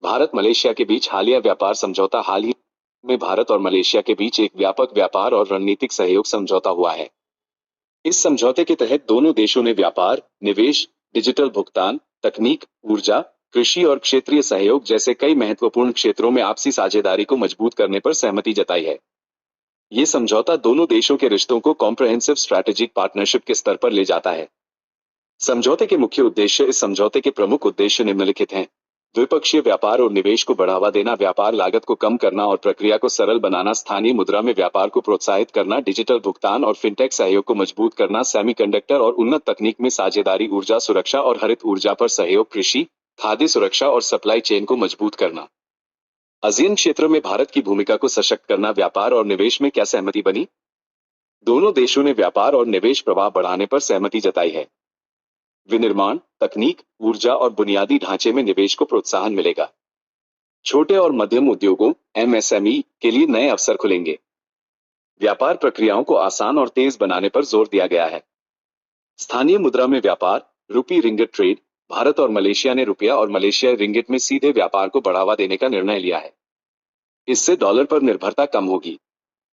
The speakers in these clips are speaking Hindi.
भारत मलेशिया के बीच हालिया व्यापार समझौता। हाल ही में भारत और मलेशिया के बीच एक व्यापक व्यापार और रणनीतिक सहयोग समझौता हुआ है। इस समझौते के तहत दोनों देशों ने व्यापार, निवेश, डिजिटल भुगतान, तकनीक, ऊर्जा, कृषि और क्षेत्रीय सहयोग जैसे कई महत्वपूर्ण क्षेत्रों में आपसी साझेदारी को मजबूत करने पर सहमति जताई है। ये समझौता दोनों देशों के रिश्तों को कॉम्प्रहेंसिव स्ट्रैटेजिक पार्टनरशिप के स्तर पर ले जाता है। समझौते के मुख्य उद्देश्य। इस समझौते के प्रमुख उद्देश्य निम्नलिखित हैं। द्विपक्षीय व्यापार और निवेश को बढ़ावा देना, व्यापार लागत को कम करना और प्रक्रिया को सरल बनाना, स्थानीय मुद्रा में व्यापार को प्रोत्साहित करना, डिजिटल भुगतान और फिनटेक सहयोग को मजबूत करना, सेमीकंडक्टर और उन्नत तकनीक में साझेदारी, ऊर्जा सुरक्षा और हरित ऊर्जा पर सहयोग, कृषि, खाद्य सुरक्षा और सप्लाई चेन को मजबूत करना। आसियान क्षेत्र में भारत की भूमिका को सशक्त करना। व्यापार और निवेश में क्या सहमति बनी? दोनों देशों ने व्यापार और निवेश प्रवाह बढ़ाने पर सहमति जताई है। विनिर्माण, तकनीक, ऊर्जा और बुनियादी ढांचे में निवेश को प्रोत्साहन मिलेगा। छोटे और मध्यम उद्योगों एमएसएमई के लिए नए अवसर खुलेंगे। व्यापार प्रक्रियाओं को आसान और तेज बनाने पर जोर दिया गया है। स्थानीय मुद्रा में व्यापार, रूपी रिंगिट ट्रेड। भारत और मलेशिया ने रुपया और मलेशियाई रिंगिट में सीधे व्यापार को बढ़ावा देने का निर्णय लिया है। इससे डॉलर पर निर्भरता कम होगी।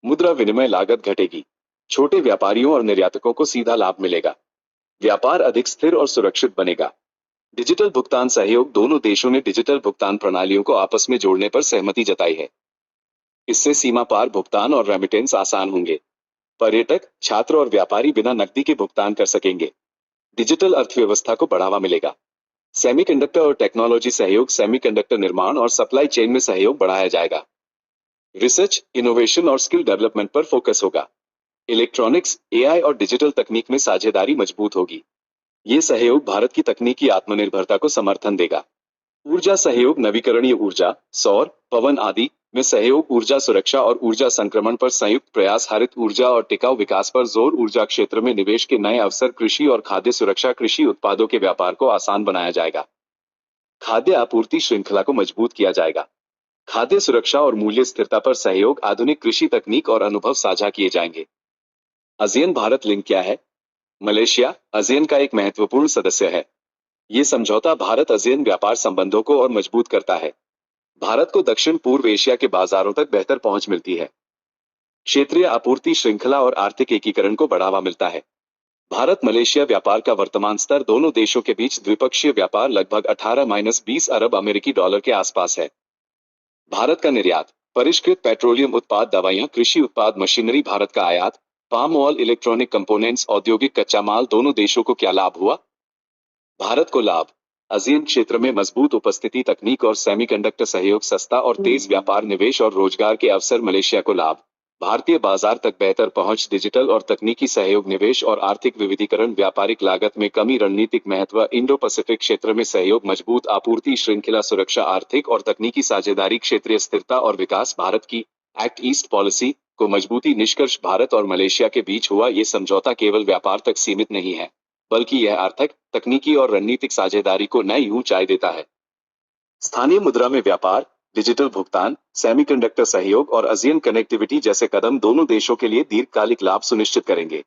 मुद्रा विनिमय लागत घटेगी। छोटे व्यापारियों और निर्यातकों को सीधा लाभ मिलेगा। व्यापार अधिक स्थिर और सुरक्षित बनेगा। डिजिटल भुगतान सहयोग। दोनों देशों ने डिजिटल भुगतान प्रणालियों को आपस में जोड़ने पर सहमति जताई है। इससे सीमा पार भुगतान और रेमिटेंस आसान होंगे। पर्यटक, छात्र और व्यापारी बिना नकदी के भुगतान कर सकेंगे। डिजिटल अर्थव्यवस्था को बढ़ावा मिलेगा। सेमीकंडक्टर और टेक्नोलॉजी सहयोग। सेमीकंडक्टर निर्माण और सप्लाई चेन में सहयोग बढ़ाया जाएगा। रिसर्च, इनोवेशन और स्किल डेवलपमेंट पर फोकस होगा। इलेक्ट्रॉनिक्स, एआई और डिजिटल तकनीक में साझेदारी मजबूत होगी। ये सहयोग भारत की तकनीकी आत्मनिर्भरता को समर्थन देगा। ऊर्जा सहयोग। नवीकरणीय ऊर्जा, सौर, पवन आदि में सहयोग। ऊर्जा सुरक्षा और ऊर्जा संक्रमण पर संयुक्त प्रयास। हरित ऊर्जा और टिकाऊ विकास पर जोर। ऊर्जा क्षेत्र में निवेश के नए अवसर। कृषि और खाद्य सुरक्षा। कृषि उत्पादों के व्यापार को आसान बनाया जाएगा। खाद्य आपूर्ति श्रृंखला को मजबूत किया जाएगा। खाद्य सुरक्षा और मूल्य स्थिरता पर सहयोग। आधुनिक कृषि तकनीक और अनुभव साझा किए जाएंगे। आसियान भारत लिंक क्या है? मलेशिया आसियान का एक महत्वपूर्ण सदस्य है। ये समझौता भारत आसियान व्यापार संबंधों को और मजबूत करता है। भारत को दक्षिण पूर्व एशिया के बाजारों तक बेहतर पहुंच मिलती है। क्षेत्रीय आपूर्ति श्रृंखला और आर्थिक एकीकरण को बढ़ावा मिलता है। भारत मलेशिया व्यापार का वर्तमान स्तर। दोनों देशों के बीच द्विपक्षीय व्यापार लगभग 18-20 अरब अमेरिकी डॉलर के आसपास है। भारत का निर्यात। परिष्कृत पेट्रोलियम उत्पाद, दवाइयां, कृषि उत्पाद, मशीनरी। भारत का आयात। पाम ऑयल, इलेक्ट्रॉनिक कंपोनेंट्स, औद्योगिक कच्चा माल। दोनों देशों को क्या लाभ हुआ? भारत को लाभ। आसियान क्षेत्र में मजबूत उपस्थिति, तकनीक और सेमीकंडक्टर सहयोग, सस्ता और तेज व्यापार, निवेश और रोजगार के अवसर। मलेशिया को लाभ। भारतीय बाजार तक बेहतर पहुंच, डिजिटल और तकनीकी सहयोग, निवेश और आर्थिक विविधीकरण। व्यापारिक लागत में कमी, रणनीतिक महत्व। इंडो पैसिफिक क्षेत्र में सहयोग, मजबूत आपूर्ति श्रृंखला, सुरक्षा, आर्थिक और तकनीकी साझेदारी, क्षेत्रीय स्थिरता और विकास। भारत की एक्ट ईस्ट पॉलिसी को मजबूती। निष्कर्ष, भारत और मलेशिया के बीच हुआ ये समझौता केवल व्यापार तक सीमित नहीं है, बल्कि यह आर्थिक, तकनीकी और रणनीतिक साझेदारी को नई ऊंचाई देता है। स्थानीय मुद्रा में व्यापार, डिजिटल भुगतान, सेमीकंडक्टर सहयोग और आसियान कनेक्टिविटी जैसे कदम दोनों देशों के लिए दीर्घकालिक लाभ सुनिश्चित करेंगे।